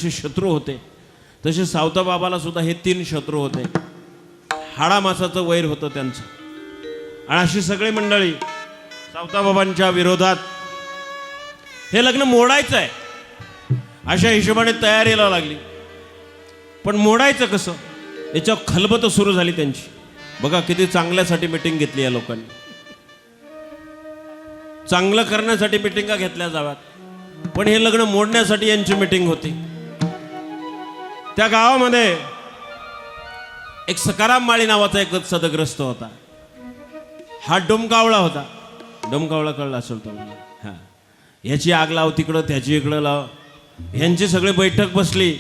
जसे शत्रू होते तसे सावता बाबाला सुद्धा हे 3 शत्रू होते. हाडामासाचं वैर होतं त्यांचं. आणि अशी सगळी मंडळी सावता बाबांच्या विरोधात हे लग्न मोडायचं आहे अशा हिशोबाने तयारीला लागली. पण मोडायचं कसं याच्यावर खलबत सुरू झाली त्यांची. बघा किती चांगल्यासाठी मिटिंग घेतली या लोकांनी. चांगलं करण्यासाठी मिटिंगा घेतल्या जाव्यात, पण हे लग्न मोडण्यासाठी यांची मिटिंग होती. त्या गावामध्ये एक सकाराम माळी नावाचा एक सदग्रस्त होता. हा डोमकावळा होता. डोमकावळा कळला असेल तो. हा, याची आग लाव तिकडं, त्याची इकडं लाव. यांची सगळी बैठक बसली.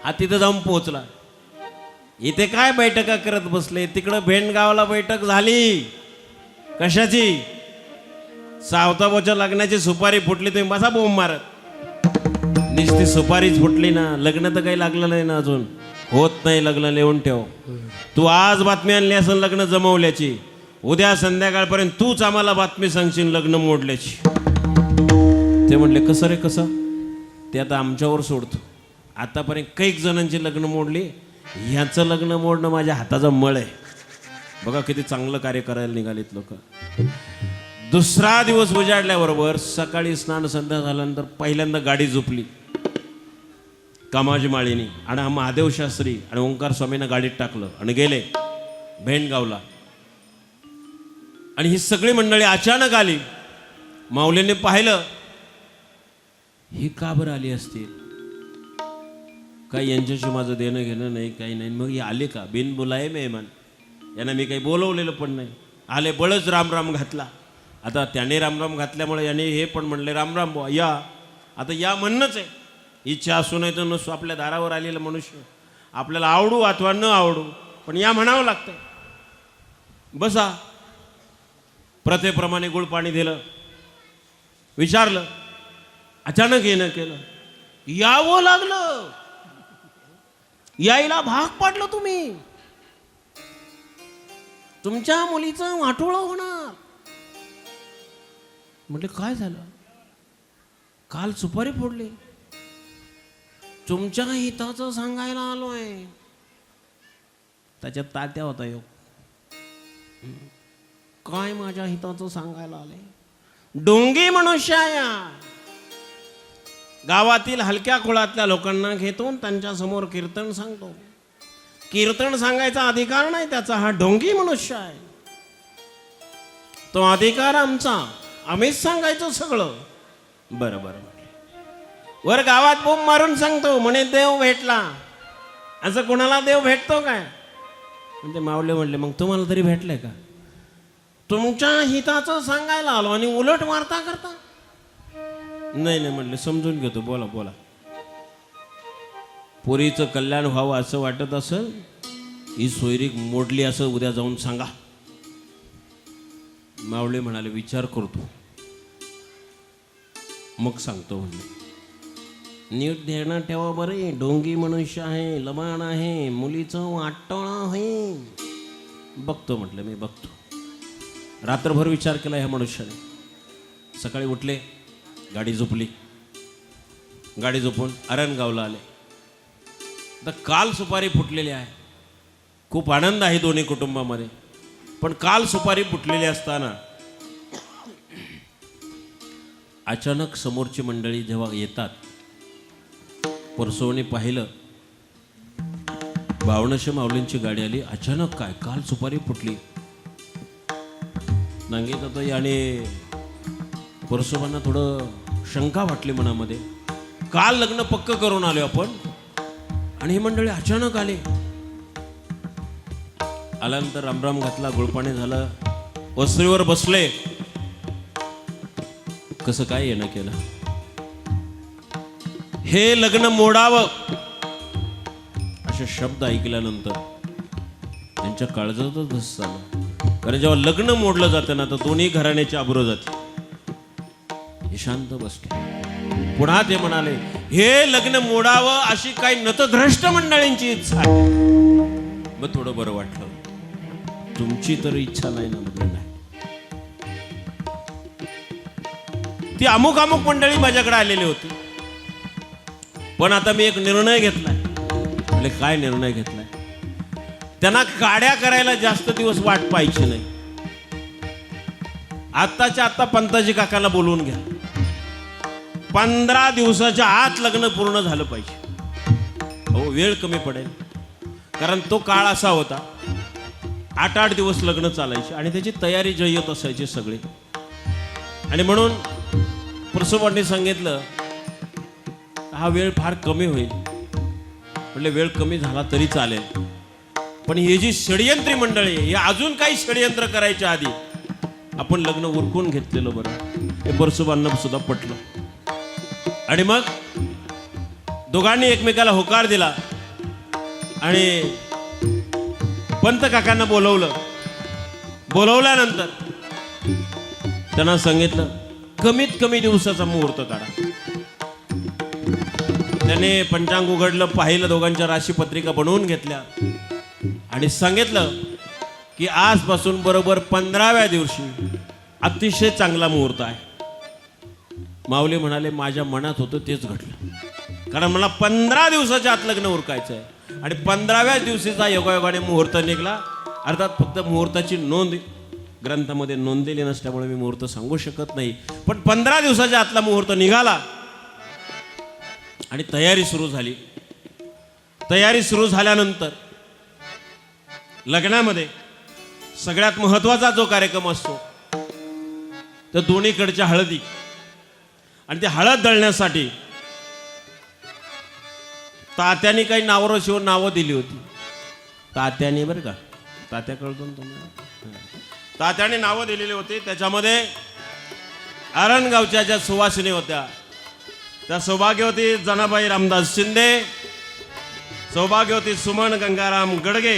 हा तिथं जाऊन पोहोचला. इथे काय बैठका करत बसले, तिकडं भेंडगावला बैठक झाली. कशाची? सावताबाच्या लग्नाची सुपारी फुटली. तुम्ही बसा बोंब मारत. नुसती सुपारीच फुटली ना, लग्न तर काही लागलं नाही ना, अजून होत नाही लग्न. लिहून ठेव. तू आज बातमी आणली असेल लग्न जमवल्याची, उद्या संध्याकाळपर्यंत तूच आम्हाला बातमी सांगशील लग्न मोडल्याची. ते म्हणले कसं रे कसं? ते आता आमच्यावर सोडतो. आतापर्यंत कैक जणांची लग्न मोडली, ह्याचं लग्न मोडणं माझ्या हाताचा मळ आहे. बघा किती चांगलं कार्य करायला निघालीत लोक. दुसरा दिवस उजाडल्याबरोबर सकाळी स्नान संध्या झाल्यानंतर पहिल्यांदा गाडी झोपली कामाजी माळीनी. आणि हा महादेव शास्त्री आणि ओंकार स्वामींना गाडीत टाकलं आणि गेले भेंडगावला. आणि ही सगळी मंडळी अचानक आली. माऊलींनी पाहिलं, ही का बरं आली असतील? काही यांच्याशी माझं देणं घेणं नाही, काही नाही. मग ही आले का? बिन बोलाय मेहमान. यांना मी काही बोलवलेलं पण नाही. आले, बळच रामराम घातला. आता त्याने रामराम घातल्यामुळे याने हे पण म्हणले रामराम बुवा या. आता या म्हणणंच आहे. इच्छा असू नाही तर नसू, आपल्या दारावर आलेलं मनुष्य आपल्याला आवडू अथवा न आवडू, पण या म्हणावं लागतं. बसा. प्रथेप्रमाणे गुळ पाणी दिलं. विचारलं. अचानक येणं केलं. यावं लागलं. यायला भाग पाडलं तुम्ही. तुमच्या मुलीचं वाटोळं होणार. म्हटलं काय झालं? काल सुपारी फोडली. तुमच्या हिताचं सांगायला आलोय. त्याच्यात तात्या होता योग. काय माझ्या हिताचं सांगायला आले? डोंगी मनुष्य या गावातील हलक्या कुळातल्या लोकांना घेतो, त्यांच्या समोर कीर्तन सांगतो. कीर्तन सांगायचा अधिकार नाही त्याचा. हा ढोंगी मनुष्य आहे. तो अधिकार आमचा. आम्हीच सांगायचं सगळं. बरं बरं. वर गावात बोंब मारून सांगतो म्हणे देव भेटला. असं कोणाला देव भेटतो काय? म्हणजे माऊली म्हणले मग तुम्हाला तरी भेटलंय का? तुमच्या हिताचं सांगायला आलो आणि उलट वार्ता करता. नाही नाही म्हणले समजून घेतो. बोला बोला. पोरीचं कल्याण व्हावं असं वाटत असेल, ही सोयरी मोडली असं उद्या जाऊन सांगा. मावळे म्हणाले विचार करतो मग सांगतो. म्हणले नीट ध्यानात ठेवा बरे. डोंगी मनुष्य आहे, लबाण आहे, मुलीचं वाटोळं आहे. बघतो म्हटलं मी बघतो. रात्रभर विचार केला ह्या मनुष्याने. सकाळी उठले, गाडी झोपली. गाडी झोपून अरणगावला आले. तर काल सुपारी फुटलेली आहे. खूप आनंद आहे दोन्ही कुटुंबामध्ये. पण काल सुपारी फुटलेली असताना अचानक समोरची मंडळी जेव्हा येतात, परसोने पाहिलं भावनशे माऊलींची गाडी आली. अचानक काय? काल सुपारी फुटली. नांगेताताई आणि परसोबांना थोडं शंका वाटली मनामध्ये. काल लग्न पक्क करून आलो आपण आणि ही मंडळी अचानक आली. आल्यानंतर रामराम घातला, गुळपाणी झालं, वस्त्रीवर बसले. कसं काय येणं केलं? हे लग्न मोडावं असे शब्द ऐकल्यानंतर त्यांच्या काळजातच धस झालं. कारण जेव्हा लग्न मोडलं जातं ना तर दोन्ही घराण्याची आबरू जाते. हे शांत बसले. पुन्हा ते म्हणाले हे लग्न मोडावं अशी काही नतद्रष्ट मंडळींची इच्छा आहे. मग थोडं बरं वाटलं. तुमची तर इच्छा नाही ना? म्हणजे नाही. ती अमुक अमुक मंडळी माझ्याकडे आलेली होती. पण आता मी एक निर्णय घेतलाय. म्हणजे काय निर्णय घेतलाय? त्यांना काड्या करायला जास्त दिवस वाट पाहिजे नाही. आत्ताच्या आत्ता पंताजी काकाला बोलवून घ्या. 15 दिवसाच्या आत लग्न पूर्ण झालं पाहिजे. हो, वेळ कमी पडेल. कारण तो काळ असा होता, 8-8 दिवस लग्न चालायचे आणि त्याची तयारी जय्यत असायची सगळी. आणि म्हणून परसोबांनी सांगितलं हा वेळ फार कमी होईल. म्हटलं वेळ कमी झाला तरी चालेल, पण ही जी षडयंत्री मंडळी आहे, हे अजून काही षडयंत्र करायच्या आधी आपण लग्न उरकून घेतलेलं बरं. हे परसोबांना सुद्धा पटलं. आणि मग दोघांनी एकमेकाला होकार दिला आणि पंत काकांना बोलवलं. बोलवल्यानंतर त्यांना सांगितलं कमीत कमी दिवसाचा मुहूर्त काढा. त्याने पंचांग उघडलं, पाहिलं, दोघांच्या राशी पत्रिका बनवून घेतल्या आणि सांगितलं की आजपासून बरोबर 15व्या दिवशी अतिशय चांगला मुहूर्त आहे. माऊली म्हणाले माझ्या मनात होतं तेच घडलं, कारण मला 15 दिवसाच्या आत लग्न उरकायचं आहे. आणि 15व्या दिवशीचा योगायोगाने मुहूर्त निघाला. अर्थात फक्त मुहूर्ताची नोंद ग्रंथामध्ये नोंदलेली नसल्यामुळे मी मुहूर्त सांगू शकत नाही, पण 15 दिवसाच्या आतला मुहूर्त निघाला आणि तयारी सुरू झाली. तयारी सुरू झाल्यानंतर लग्नामध्ये सगळ्यात महत्वाचा जो कार्यक्रम असतो तर दोन्हीकडच्या हळदी. आणि ते हळद दळण्यासाठी तात्याने काही नावावर शिवून नावं दिली होती. तात्याने बरं का, तात्या कळतो ना तुम्हाला, तात्याने नावं दिलेली होती. त्याच्यामध्ये आरणगावच्या ज्या सुवासिनी होत्या त्या सौभाग्यवती जनाबाई रामदास शिंदे, सौभाग्यवती सुमन गंगाराम गडगे,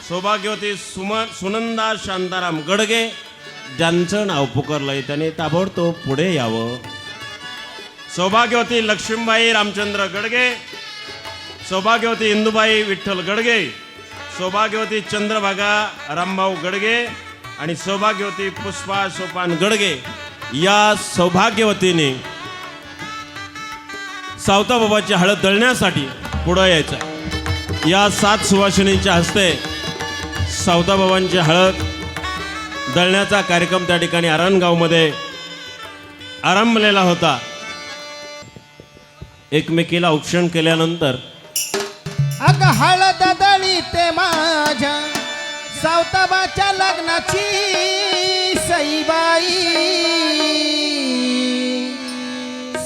सौभाग्यवती सुनंदा शांताराम गडगे. ज्यांचं नाव पुकारलंय त्याने ताबडतोब पुढे यावं. सौभाग्यवती लक्ष्मीबाई रामचंद्र गडगे, सौभाग्यवती इंदुबाई विठ्ठल गडगे, सौभाग्यवती चंद्रभागा रामभाऊ गडगे आणि सौभाग्यवती पुष्पा सोपान गडगे. या सौभाग्यवतीने सावताबाबाची हळद दळण्यासाठी पुढं यायचं. या 7 सुवासिनींच्या हस्ते सावताबाबांची हळद दळण्याचा कार्यक्रम त्या ठिकाणी आरणगावमध्ये आरंभलेला होता. एकमेकीला औक्षण केल्यानंतर अग हळद दळी ते माझ्या सावताबाच्या लग्नाची सईबाई,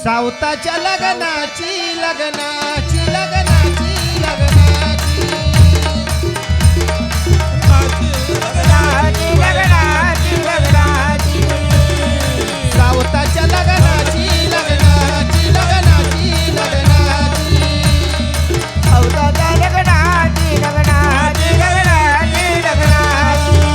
सावताच्या लग्नाची लग्नाची लग्नाची लग्नाची लग्नाची लग्नाची लग्नाची सावताच्या लग्नाची लग्नाची लग्नाची लग्नाची सावताच्या लग्नाची लग्नाची लग्नाची लग्नाची.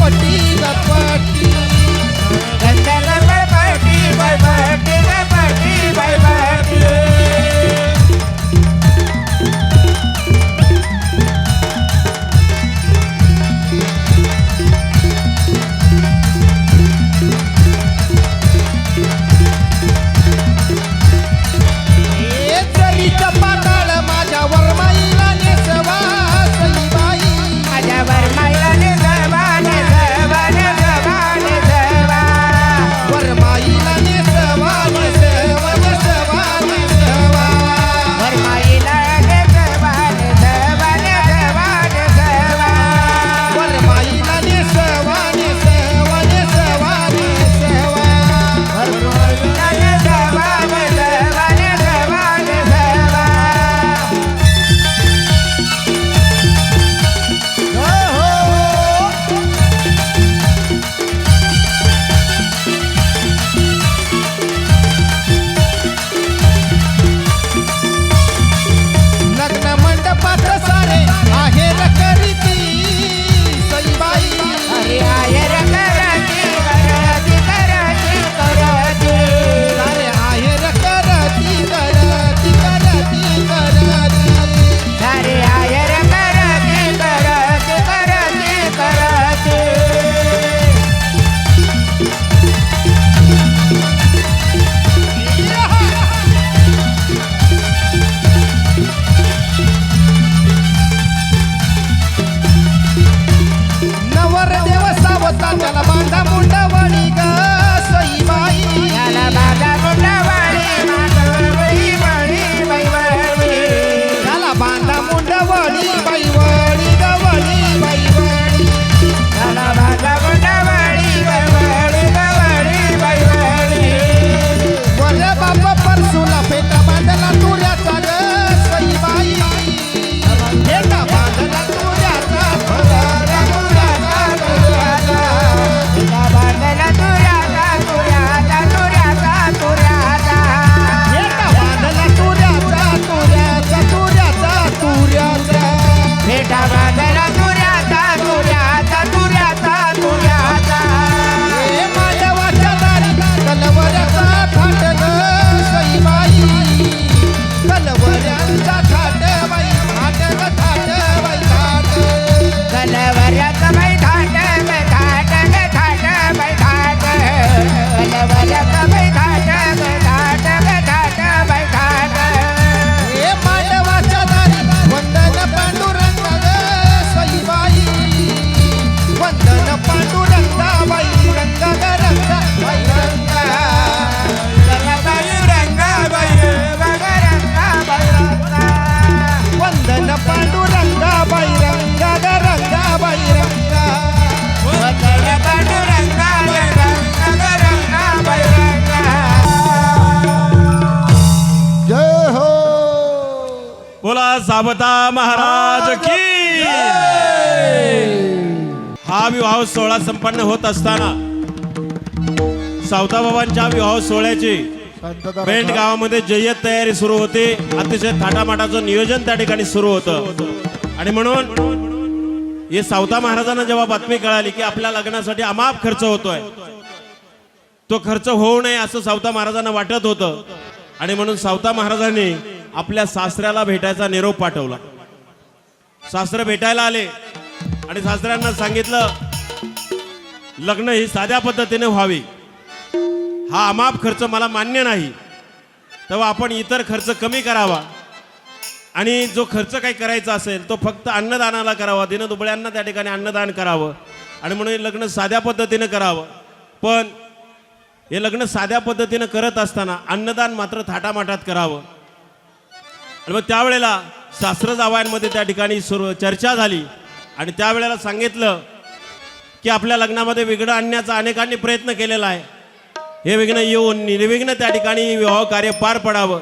गणपती गणपती गणपती गणपती गणपती गणपती ए जरीच्या पाताळ माझ्या वरमाईला नेसवा सईबाई माझ्यावर मायराने जवाने जवाने जवाने जवा वरमाईला नेसवा नेसवा नेसवा नेसवा वरमाईला जवाने जवाने जवाने जवा वरमाईला नेसवा नेसवा नेसवा नेसवा वरमाईला जवाने जवाने जवाने जवा हो हो लग्न मंडपात सारे आहेर करीती सईबाई अरे आयर कराची कराची कराची कराची सारे आहेर करती करती करती करती अरे आयर कराची कराची कराची कराची नवरदेव सावता त्याला बांधा मुंडवणी ग सईबाई याला बागा मुंडावाळी मागवळी वळी वळी त्याला बांधा मुंडवणी बाईवळी गवळी बाईवळी याला बागा मुंडावाळी वळी वळी वळी वर बाप परसूला फेटा बांधला तुऱ्याचा ग सईबाई फेटा बांधला तुऱ्याचा तुऱ्याचा तुऱ्याचा बांधला तुऱ्याचा तुऱ्याचा तुऱ्याचा तुऱ्याचा फेटा बांधला तुऱ्याचा तुऱ्याचा तुऱ्याचा तुऱ्याचा फेटा बांधला तुऱ्याचा तुऱ्याचा तुऱ्याचा तुऱ्याचा ए मांडवाच्या दारी कलवऱ्याचा थाट ग सईबाई कलवऱ्यांचा थाट बाई थाट ग थाट बाई थाट कलवऱ्याचं बाई थाट ग थाट ग थाट बाई थाट कलवऱ्याचं बाई थाट ग थाट ग थाट बाई थाट ए मांडवाच्या दारी वंदन पांडुरंग ग सईबाई वंदन पांडुरंगा बाई रंग ग रंग बाई रंग बाई रंगा बाई रंगा बाई रंगा वंदन पांडुरंगा बाई रंग ग रंग बाई रंग वंदन पांडुरंगा रंगा रंगा बाई रंगा जय हो बोला साबता महाराज की हा विवाह सोहळा संपन्न होत असताना सावता बाबांच्या विवाह सोहळ्याची पेंट गावामध्ये जय्यत तयारी सुरू होते. अतिशय थाटामाटाचं नियोजन त्या ठिकाणी सुरू होतं आणि म्हणून हे सावता महाराजांना जेव्हा बातमी कळाली की आपल्या लग्नासाठी अमाप खर्च होतोय, तो खर्च होऊ नये असं सावता महाराजांना वाटत होतं आणि म्हणून सावता महाराजांनी आपल्या सासऱ्याला भेटायचा निरोप पाठवला. सासरे भेटायला आले आणि सासऱ्यांना सांगितलं लग्न ही साध्या पद्धतीने व्हावी, हा अमाप खर्च मला मान्य नाही, तेव्हा आपण इतर खर्च कमी करावा आणि जो खर्च काही करायचा असेल तो फक्त अन्नदानाला करावा, दीनदुबळ्यांना त्या ठिकाणी अन्नदान करावं आणि म्हणून हे लग्न साध्या पद्धतीने करावं. पण हे लग्न साध्या पद्धतीने करत असताना अन्नदान मात्र थाटामाटात करावं. आणि मग त्यावेळेला सासरं जावयांमध्ये त्या ठिकाणी चर्चा झाली आणि त्यावेळेला सांगितलं की आपल्या लग्नामध्ये विघ्न आणण्याचा अनेकांनी प्रयत्न केलेला आहे, हे विघ्न येऊन निर्विघ्न त्या ठिकाणी विवाह कार्य पार पडावं,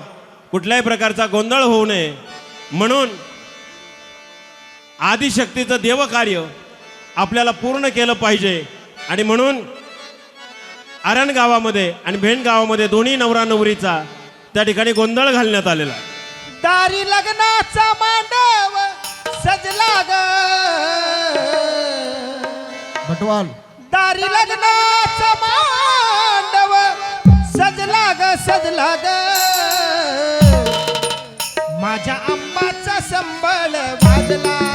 कुठल्याही प्रकारचा गोंधळ होऊ नये म्हणून आदिशक्तीचं देवकार्य आपल्याला पूर्ण केलं पाहिजे. आणि म्हणून आरण गावामध्ये आणि भेंड गावामध्ये दोन्ही नवरा नवरीचा त्या ठिकाणी गोंधळ घालण्यात आलेला आहे. दारी लग्नाचा मांडव सजला ग नटवाल दारी लग्नाचा मांडव सजला ग माझ्या आंबाचा संबळ वाजला